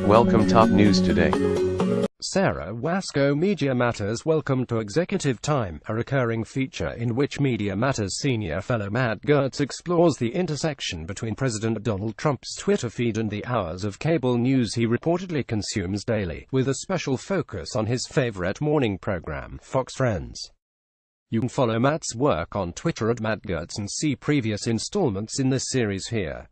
Welcome top news today. Sarah Wasco Media Matters. Welcome to Executive Time, a recurring feature in which Media Matters senior fellow Matt Gertz explores the intersection between President Donald Trump's Twitter feed and the hours of cable news he reportedly consumes daily, with a special focus on his favorite morning program, Fox Friends. You can follow Matt's work on Twitter at Matt Gertz and see previous installments in this series here.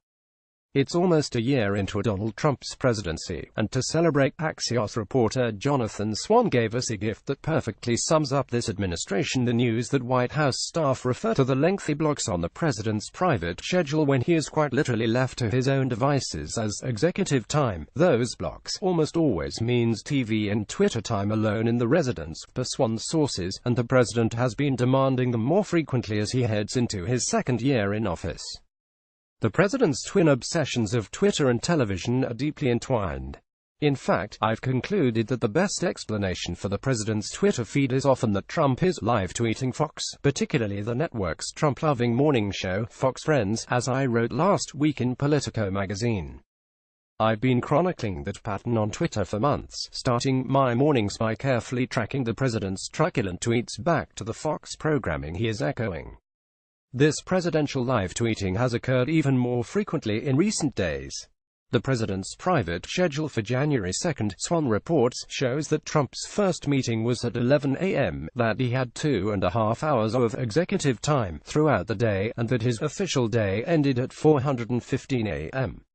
It's almost a year into Donald Trump's presidency, and to celebrate, Axios reporter Jonathan Swan gave us a gift that perfectly sums up this administration: the news that White House staff refer to the lengthy blocks on the president's private schedule when he is quite literally left to his own devices as executive time. Those blocks almost always means TV and Twitter time alone in the residence, per Swan's sources, and the president has been demanding them more frequently as he heads into his second year in office. The president's twin obsessions of Twitter and television are deeply entwined. In fact, I've concluded that the best explanation for the president's Twitter feed is often that Trump is live tweeting Fox, particularly the network's Trump-loving morning show, Fox Friends, as I wrote last week in Politico magazine. I've been chronicling that pattern on Twitter for months, starting my mornings by carefully tracking the president's truculent tweets back to the Fox programming he is echoing. This presidential live tweeting has occurred even more frequently in recent days. The president's private schedule for January 2, Swan reports, shows that Trump's first meeting was at 11 a.m., that he had 2.5 hours of executive time throughout the day, and that his official day ended at 4:15 a.m.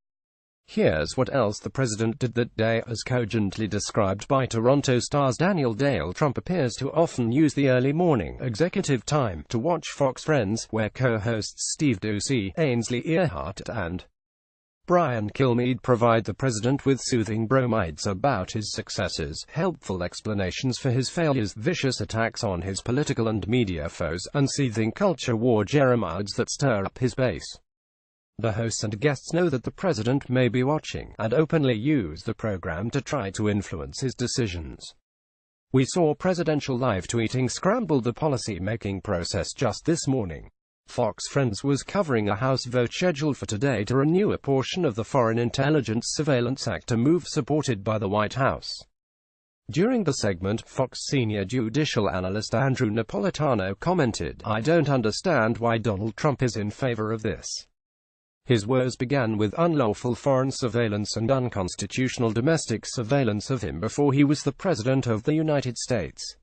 Here's what else the president did that day. As cogently described by Toronto Star's Daniel Dale, Trump appears to often use the early morning executive time to watch Fox Friends, where co-hosts Steve Doocy, Ainsley Earhart, and Brian Kilmeade provide the president with soothing bromides about his successes, helpful explanations for his failures, vicious attacks on his political and media foes, and seething culture war jeremiads that stir up his base. The hosts and guests know that the president may be watching, and openly use the program to try to influence his decisions. We saw presidential live tweeting scramble the policy-making process just this morning. Fox Friends was covering a House vote scheduled for today to renew a portion of the Foreign Intelligence Surveillance Act, a move supported by the White House. During the segment, Fox senior judicial analyst Andrew Napolitano commented, "I don't understand why Donald Trump is in favor of this." His woes began with unlawful foreign surveillance and unconstitutional domestic surveillance of him before he was the President of the United States.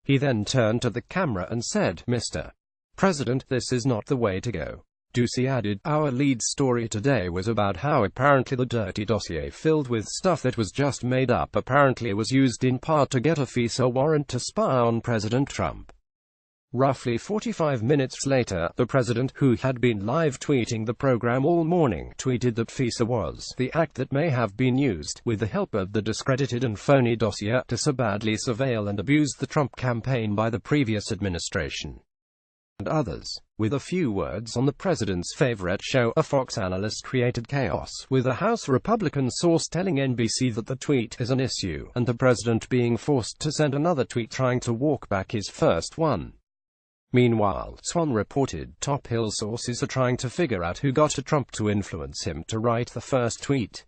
He then turned to the camera and said, "Mr. President, this is not the way to go." Doocy added, "Our lead story today was about how apparently the dirty dossier filled with stuff that was just made up apparently was used in part to get a FISA warrant to spy on President Trump." Roughly 45 minutes later, the president, who had been live tweeting the program all morning, tweeted that FISA was the act that may have been used, with the help of the discredited and phony dossier, to so badly surveil and abuse the Trump campaign by the previous administration and others. With a few words on the president's favorite show, a Fox analyst created chaos, with a House Republican source telling NBC that the tweet is an issue, and the president being forced to send another tweet trying to walk back his first one. Meanwhile, Swan reported, top Hill sources are trying to figure out who got Trump to influence him to write the first tweet.